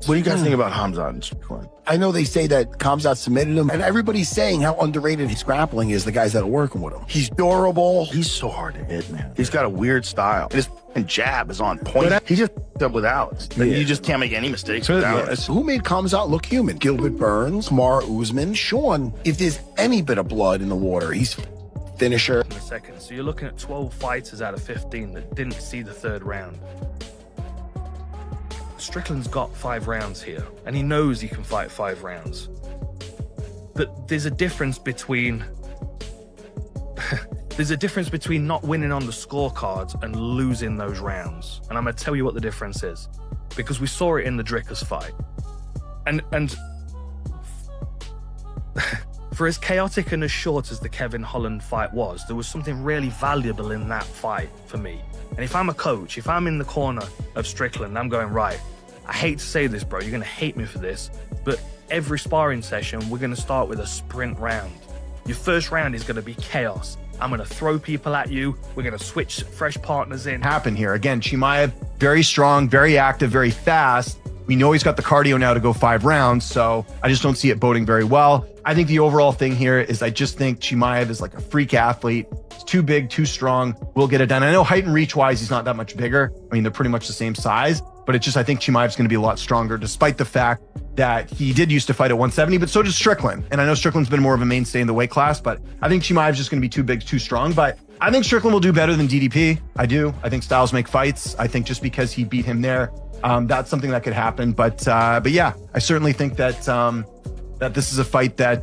What do you guys think about Khamzat and Strickland? I know they say that Khamzat submitted him, and everybody's saying how underrated his grappling is, the guys that are working with him. He's durable. He's so hard to hit, man. He's got a weird style. And his fucking jab is on point. He just up with Alex. Like, you just can't make any mistakes with Alex. Who made Khamzat look human? Gilbert Burns, Kamaru Usman, Sean. If there's any bit of blood in the water, he's finisher. In a second. So you're looking at 12 fighters out of 15 that didn't see the third round. Strickland's got 5 rounds here, and he knows he can fight 5 rounds. But there's a difference between not winning on the scorecards and losing those rounds. And I'm gonna tell you what the difference is, because we saw it in the Drickers fight. And for as chaotic and as short as the Kevin Holland fight was, there was something really valuable in that fight for me. And if I'm a coach, if I'm in the corner of Strickland, I'm going, right, I hate to say this, bro, you're gonna hate me for this, but every sparring session, we're gonna start with a sprint round. Your first round is gonna be chaos. I'm gonna throw people at you. We're gonna switch fresh partners in. Happen here. Again, Chimaev, very strong, very active, very fast. We know he's got the cardio now to go 5 rounds, so I just don't see it boding very well. I think the overall thing here is I just think Chimaev is like a freak athlete. He's too big, too strong, will get it done. I know height and reach-wise, he's not that much bigger. I mean, they're pretty much the same size, but it's just I think Chimaev's going to be a lot stronger, despite the fact that he did used to fight at 170, but so does Strickland. And I know Strickland's been more of a mainstay in the weight class, but I think Chimaev's just going to be too big, too strong. But I think Strickland will do better than DDP. I do. I think styles make fights. I think just because he beat him there, that's something that could happen. But yeah, I certainly think that that this is a fight that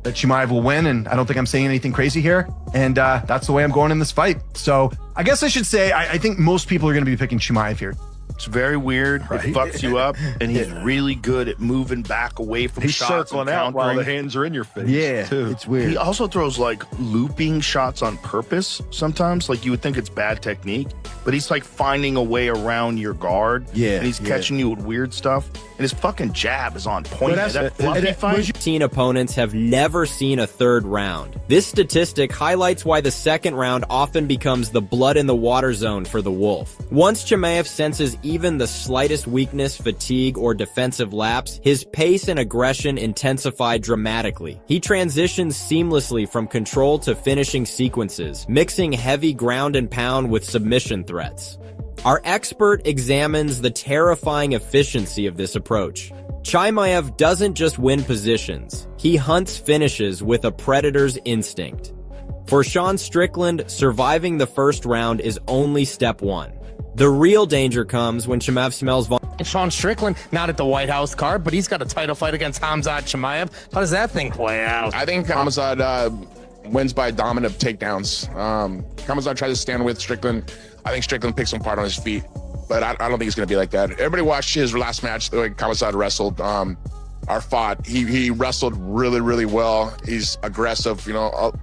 Chimaev will win, and I don't think I'm saying anything crazy here. And that's the way I'm going in this fight. So I guess I should say I think most people are going to be picking Chimaev here. It's very weird. Right? It fucks you up, and he's really good at moving back away from he's shots circling and out while countering. the hands are in your face. Yeah, too. it's weird. He also throws like looping shots on purpose sometimes. Like you would think it's bad technique, but he's like finding a way around your guard. Yeah, and he's catching you with weird stuff. And his fucking jab is on point. That fluffy fight. Seen opponents have never seen a third round. This statistic highlights why the second round often becomes the blood in the water zone for the Wolf. Once Chimaev senses even the slightest weakness, fatigue, or defensive lapse, his pace and aggression intensify dramatically. He transitions seamlessly from control to finishing sequences, mixing heavy ground and pound with submission threats. Our expert examines the terrifying efficiency of this approach. Chimaev doesn't just win positions, he hunts finishes with a predator's instinct. For Sean Strickland, surviving the first round is only step 1. The real danger comes when Chimaev smells Sean Strickland, not at the White House card, but he's got a title fight against Khamzat Chimaev. How does that thing play out? I think Khamzat wins by dominant takedowns. Khamzat tries to stand with Strickland. I think Strickland picks him apart on his feet, but I don't think it's going to be like that. Everybody watched his last match, the way Khamzat wrestled or fought. He wrestled really, really well. He's aggressive, you know.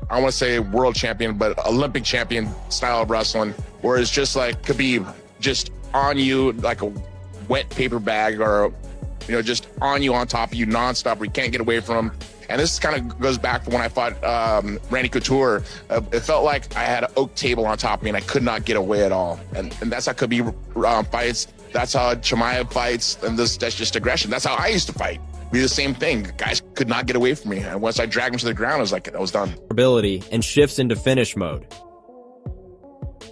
I want to say world champion, but Olympic champion style of wrestling, where it's just like Khabib, just on you like a wet paper bag, or just on you, on top of you nonstop, where you can't get away from him. And this kind of goes back to when I fought Randy Couture. It felt like I had an oak table on top of me and I could not get away at all. And that's how Khabib fights. That's how Chimaev fights. And that's just aggression. That's how I used to fight. We did the same thing. Guys could not get away from me. And once I dragged him to the ground, I was like, I was done. Ability and shifts into finish mode.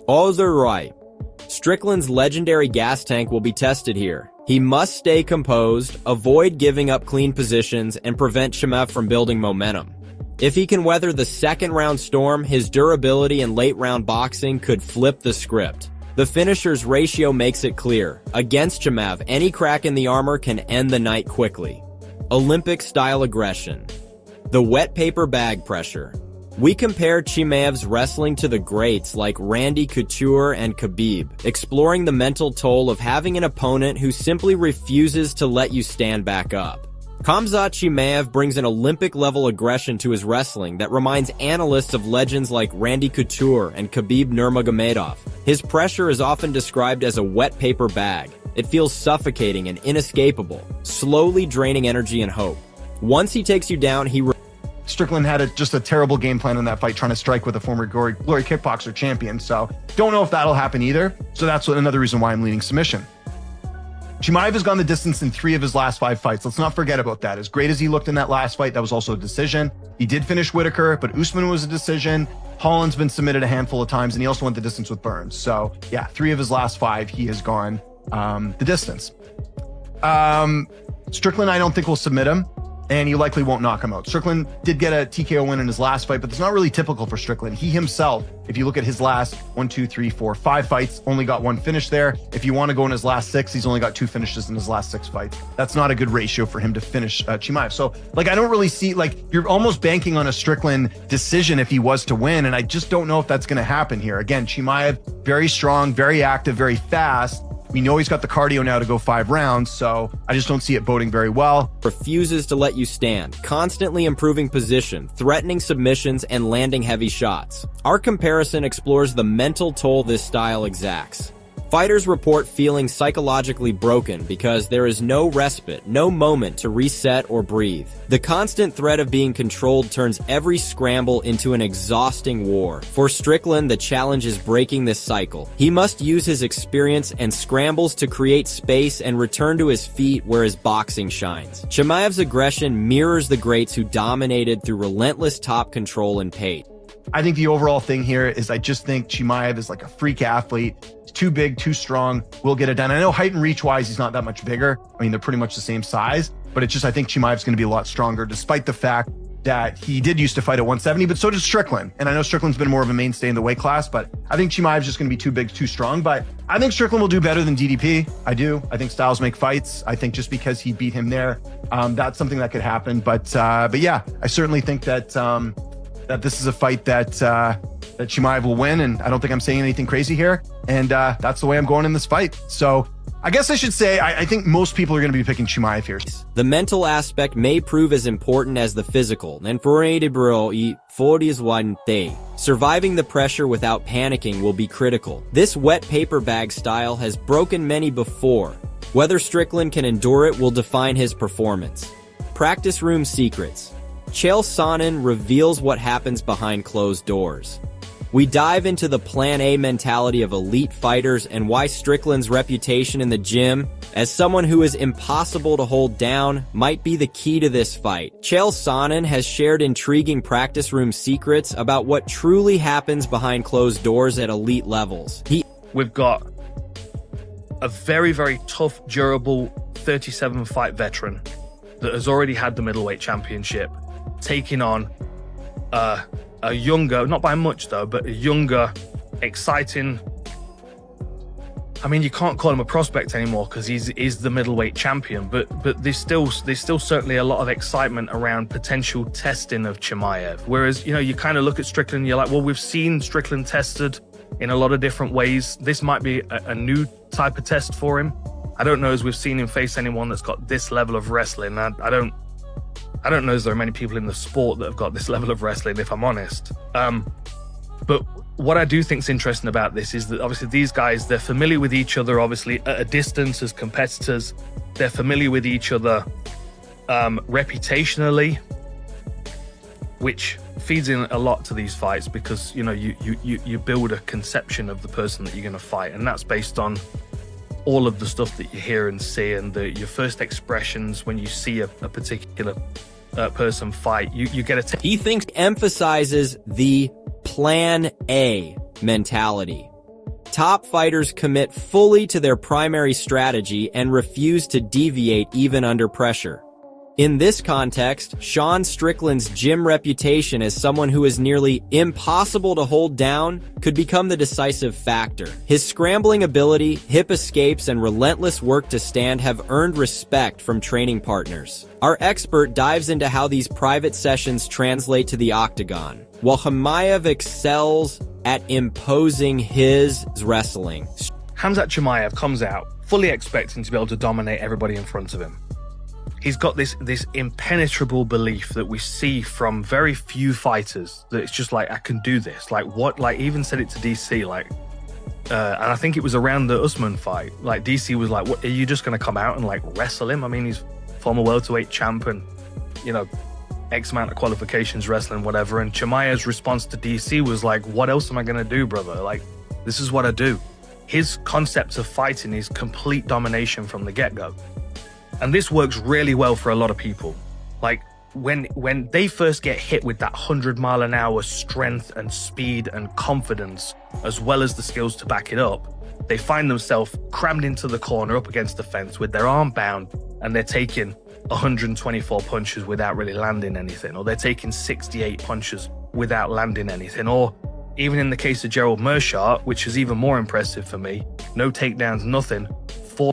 All right. Strickland's legendary gas tank will be tested here. He must stay composed, avoid giving up clean positions, and prevent Chimaev from building momentum. If he can weather the second round storm, his durability and late round boxing could flip the script. The finisher's ratio makes it clear. Against Chimaev, any crack in the armor can end the night quickly. Olympic-style aggression. The wet paper bag pressure. We compare Chimaev's wrestling to the greats like Randy Couture and Khabib, exploring the mental toll of having an opponent who simply refuses to let you stand back up. Khamzat Chimaev brings an Olympic-level aggression to his wrestling that reminds analysts of legends like Randy Couture and Khabib Nurmagomedov. His pressure is often described as a wet paper bag. It feels suffocating and inescapable, slowly draining energy and hope. Once he takes you down, Strickland had just a terrible game plan in that fight, trying to strike with a former glory kickboxer champion. So don't know if that'll happen either. So that's another reason why I'm leaning submission. Chimaev has gone the distance in 3 of his last 5 fights. Let's not forget about that. As great as he looked in that last fight, that was also a decision. He did finish Whitaker, but Usman was a decision. Holland's been submitted a handful of times, and he also went the distance with Burns. So yeah, 3 of his last 5, he has gone the distance. Strickland, I don't think will submit him, and he likely won't knock him out. Strickland did get a TKO win in his last fight, but that's not really typical for Strickland. He himself, if you look at his last 5 fights, only got 1 finish there. If you want to go in his last 6, he's only got 2 finishes in his last 6 fights. That's not a good ratio for him to finish Chimaev. So, like, I don't really see, like, you're almost banking on a Strickland decision if he was to win, and I just don't know if that's going to happen here. Again, Chimaev, very strong, very active, very fast. We know he's got the cardio now to go 5 rounds, so I just don't see it boding very well. Refuses to let you stand, constantly improving position, threatening submissions, and landing heavy shots. Our comparison explores the mental toll this style exacts. Fighters report feeling psychologically broken because there is no respite, no moment to reset or breathe. The constant threat of being controlled turns every scramble into an exhausting war. For Strickland, the challenge is breaking this cycle. He must use his experience and scrambles to create space and return to his feet where his boxing shines. Chimaev's aggression mirrors the greats who dominated through relentless top control and pace. I think the overall thing here is I just think Chimaev is like a freak athlete. He's too big, too strong, will get it done. I know height and reach-wise, he's not that much bigger. I mean, they're pretty much the same size, but it's just I think Chimaev's going to be a lot stronger, despite the fact that he did used to fight at 170, but so did Strickland. And I know Strickland's been more of a mainstay in the weight class, but I think Chimaev's just going to be too big, too strong. But I think Strickland will do better than DDP. I do. I think styles make fights. I think just because he beat him there, that's something that could happen. But yeah, I certainly think that that this is a fight that Chimaev will win, and I don't think I'm saying anything crazy here. And that's the way I'm going in this fight. So I guess I should say I think most people are going to be picking Chimaev here. The mental aspect may prove as important as the physical. Surviving the pressure without panicking will be critical. This wet paper bag style has broken many before. Whether Strickland can endure it will define his performance. Practice room secrets. Chael Sonnen reveals what happens behind closed doors. We dive into the Plan A mentality of elite fighters and why Strickland's reputation in the gym as someone who is impossible to hold down might be the key to this fight. Chael Sonnen has shared intriguing practice room secrets about what truly happens behind closed doors at elite levels. We've got a very, very tough, durable 37-fight veteran that has already had the middleweight championship, taking on a younger, not by much though, but a younger, exciting, I mean, you can't call him a prospect anymore because he's the middleweight champion, but there's still certainly a lot of excitement around potential testing of Chimaev. Whereas, you know, you kind of look at Strickland, you're like, well, we've seen Strickland tested in a lot of different ways. This might be a new type of test for him. I don't know as we've seen him face anyone that's got this level of wrestling. I don't know as there are many people in the sport that have got this level of wrestling, if I'm honest. But what I do think is interesting about this is that obviously these guys, they're familiar with each other, obviously at a distance as competitors. They're familiar with each other reputationally, which feeds in a lot to these fights because, you know, you build a conception of the person that you're going to fight, and that's based on all of the stuff that you hear and see and your first expressions when you see a particular person fight. You get a He thinks emphasizes the Plan A mentality. Top fighters commit fully to their primary strategy and refuse to deviate even under pressure. In this context, Sean Strickland's gym reputation as someone who is nearly impossible to hold down could become the decisive factor. His scrambling ability, hip escapes, and relentless work to stand have earned respect from training partners. Our expert dives into how these private sessions translate to the octagon, while Chimaev excels at imposing his wrestling. Khamzat Chimaev comes out fully expecting to be able to dominate everybody in front of him. He's got this impenetrable belief that we see from very few fighters that it's just like, I can do this. Like what, like even said it to DC, like, and I think it was around the Usman fight. Like DC was like, what, are you just going to come out and like wrestle him? I mean, he's former welterweight champ and, you know, X amount of qualifications wrestling, whatever. And Chimaev's response to DC was like, what else am I going to do, brother? Like, this is what I do. his concept of fighting is complete domination from the get-go. And this works really well for a lot of people. Like, when they first get hit with that 100-mile-an-hour strength and speed and confidence, as well as the skills to back it up, they find themselves crammed into the corner up against the fence with their arm bound, and they're taking 124 punches without really landing anything, or they're taking 68 punches without landing anything, or even in the case of Gerald Meerschaert, which is even more impressive for me, no takedowns, nothing.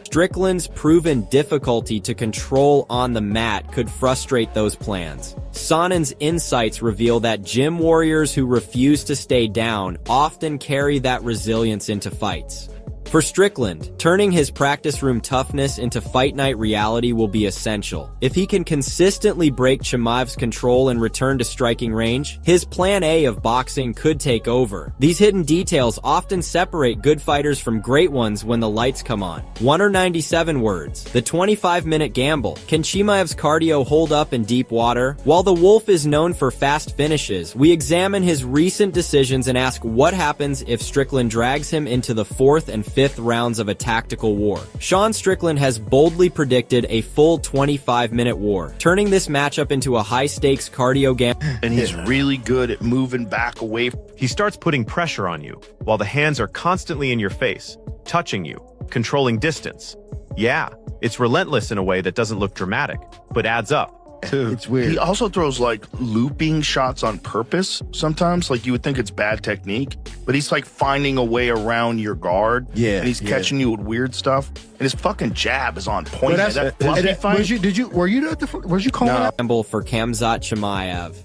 Strickland's proven difficulty to control on the mat could frustrate those plans. Sonnen's insights reveal that gym warriors who refuse to stay down often carry that resilience into fights. For Strickland, turning his practice room toughness into fight night reality will be essential. If he can consistently break Chimaev's control and return to striking range, his plan A of boxing could take over. These hidden details often separate good fighters from great ones when the lights come on. 197 words. The 25-minute gamble. Can Chimaev's cardio hold up in deep water? While the Wolf is known for fast finishes, we examine his recent decisions and ask what happens if Strickland drags him into the 4th and 5th rounds of a tactical war. Sean Strickland has boldly predicted a full 25-minute war, turning this matchup into a high-stakes cardio gamble. And he's really good at moving back away. He starts putting pressure on you, while the hands are constantly in your face, touching you, controlling distance. Yeah, it's relentless in a way that doesn't look dramatic, but adds up. It's weird. He also throws like looping shots on purpose sometimes. Like you would think it's bad technique, but he's like finding a way around your guard. Yeah, and he's catching you with weird stuff. And his fucking jab is on point. But That fluffy fight. Were you calling that? Gamble for Khamzat Chimaev.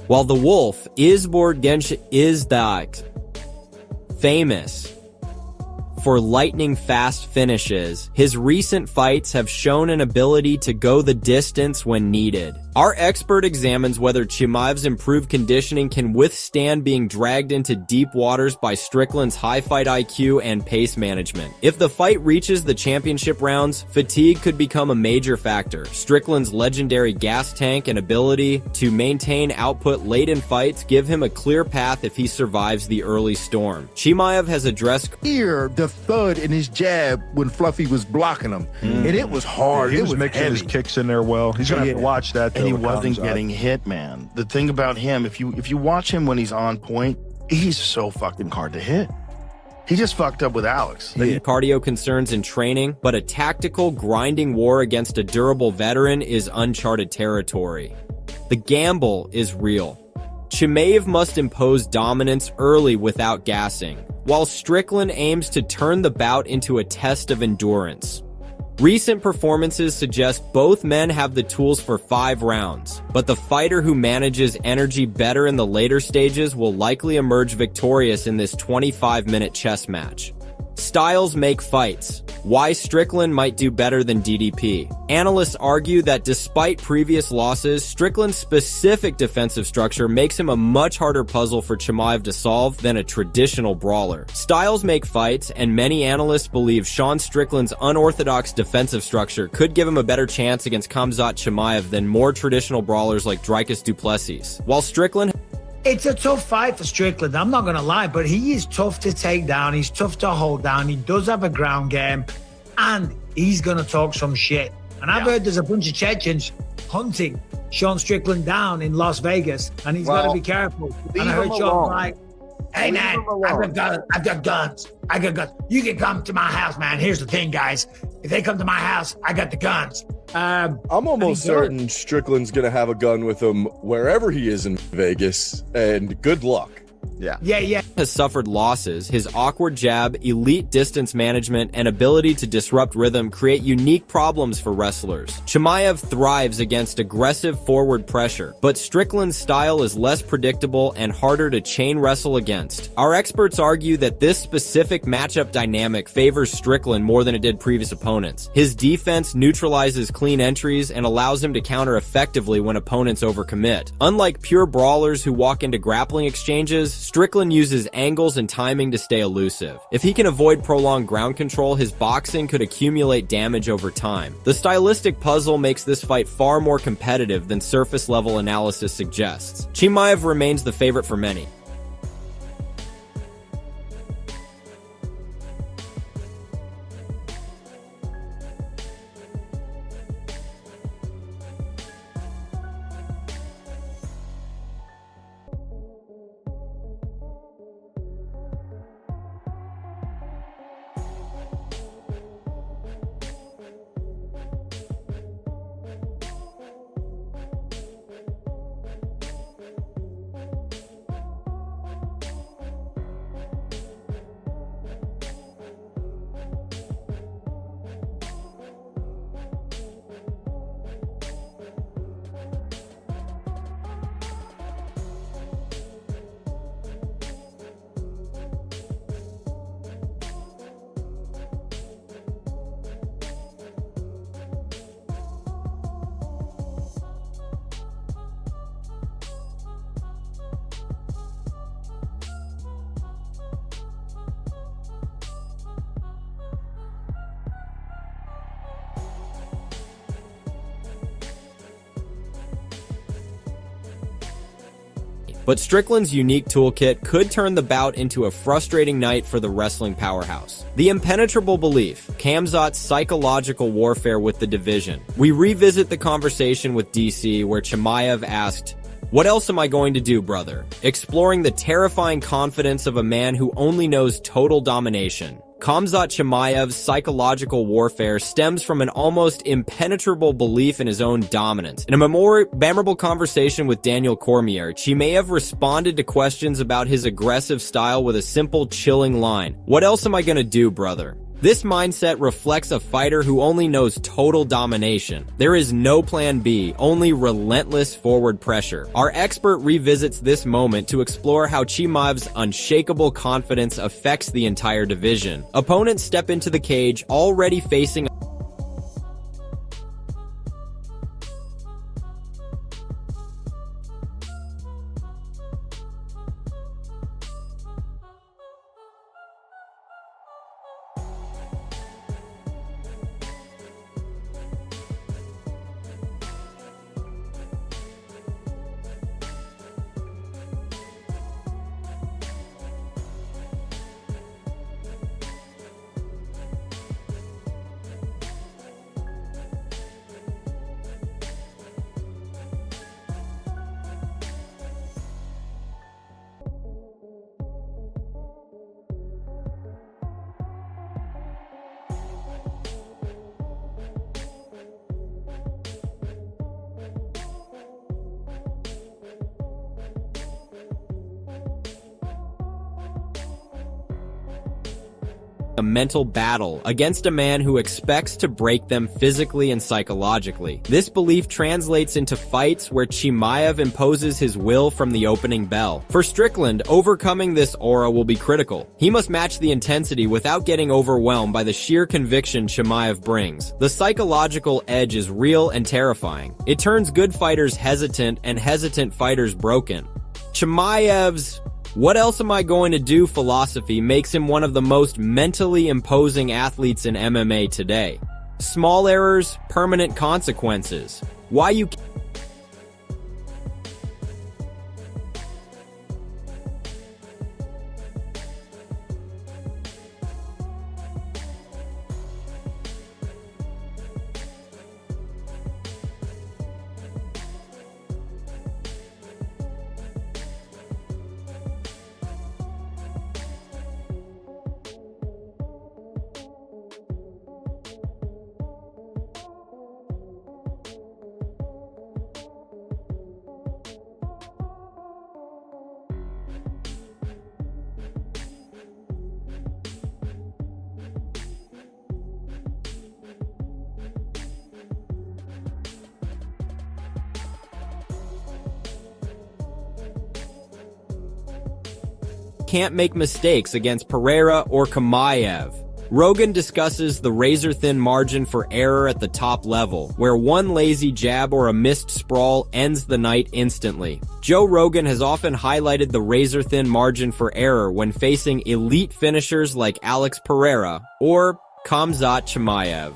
While the Wolf, Izborg Gensh is that famous for lightning fast finishes, his recent fights have shown an ability to go the distance when needed. Our expert examines whether Chimaev's improved conditioning can withstand being dragged into deep waters by Strickland's high fight IQ and pace management. If the fight reaches the championship rounds, fatigue could become a major factor. Strickland's legendary gas tank and ability to maintain output late in fights give him a clear path if he survives the early storm. Chimaev has addressed Hear the thud in his jab when Fluffy was blocking him, and it was hard. He it was mixing heavy. his kicks in there well. He's gonna have to watch that. And he though, when it wasn't comes out. getting hit, man. The thing about him, if you watch him when he's on point, he's so fucking hard to hit. He just fucked up with Alex. cardio concerns in training, but a tactical, grinding war against a durable veteran is uncharted territory. The gamble is real. Chimaev must impose dominance early without gassing, while Strickland aims to turn the bout into a test of endurance. Recent performances suggest both men have the tools for 5 rounds, but the fighter who manages energy better in the later stages will likely emerge victorious in this 25-minute chess match. Styles make fights. Why Strickland might do better than DDP. Analysts argue that despite previous losses, Strickland's specific defensive structure makes him a much harder puzzle for Chimaev to solve than a traditional brawler. Styles make fights, and many analysts believe Sean Strickland's unorthodox defensive structure could give him a better chance against Khamzat Chimaev than more traditional brawlers like Dricus du Plessis. While Strickland It's a tough fight for Strickland, I'm not going to lie, but he is tough to take down. He's tough to hold down. He does have a ground game, and he's going to talk some shit. And I've heard there's a bunch of Chechens hunting Sean Strickland down in Las Vegas, and he's got to be careful. And I heard Sean like, hey, man, I've got guns. I got guns. You can come to my house, man. Here's the thing, guys. If they come to my house, I got the guns. I'm almost certain Strickland's gonna have a gun with him wherever he is in Vegas, and good luck. Yeah. has suffered losses, his awkward jab, elite distance management, and ability to disrupt rhythm create unique problems for wrestlers. Chimaev thrives against aggressive forward pressure, but Strickland's style is less predictable and harder to chain wrestle against. Our experts argue that this specific matchup dynamic favors Strickland more than it did previous opponents. His defense neutralizes clean entries and allows him to counter effectively when opponents overcommit. Unlike pure brawlers who walk into grappling exchanges, Strickland uses angles and timing to stay elusive. If he can avoid prolonged ground control, his boxing could accumulate damage over time. The stylistic puzzle makes this fight far more competitive than surface-level analysis suggests. Chimaev remains the favorite for many. But Strickland's unique toolkit could turn the bout into a frustrating night for the wrestling powerhouse. The impenetrable belief, Khamzat's psychological warfare with the division. We revisit the conversation with DC where Chimaev asked, "What else am I going to do, brother?" Exploring the terrifying confidence of a man who only knows total domination. Khamzat Chimaev's psychological warfare stems from an almost impenetrable belief in his own dominance. In a memorable conversation with Daniel Cormier, Chimaev responded to questions about his aggressive style with a simple, chilling line. "What else am I gonna do, brother?" This mindset reflects a fighter who only knows total domination. There is no plan B, only relentless forward pressure. Our expert revisits this moment to explore how Chimaev's unshakable confidence affects the entire division. Opponents step into the cage already facing a mental battle against a man who expects to break them physically and psychologically. This belief translates into fights where Chimaev imposes his will from the opening bell. For Strickland, overcoming this aura will be critical. He must match the intensity without getting overwhelmed by the sheer conviction Chimaev brings. The psychological edge is real and terrifying. It turns good fighters hesitant and hesitant fighters broken. Chimaev's "what else am I going to do" philosophy makes him one of the most mentally imposing athletes in MMA today. Small errors, permanent consequences. Why you can't make mistakes against Pereira or Chimaev. Rogan discusses the razor-thin margin for error at the top level, where one lazy jab or a missed sprawl ends the night instantly. Joe Rogan has often highlighted the razor-thin margin for error when facing elite finishers like Alex Pereira or Khamzat Chimaev.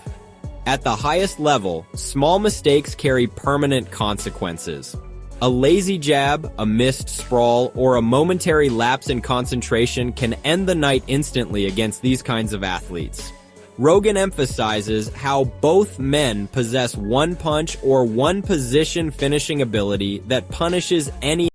At the highest level, small mistakes carry permanent consequences. A lazy jab, a missed sprawl, or a momentary lapse in concentration can end the night instantly against these kinds of athletes. Rogan emphasizes how both men possess one punch or one position finishing ability that punishes any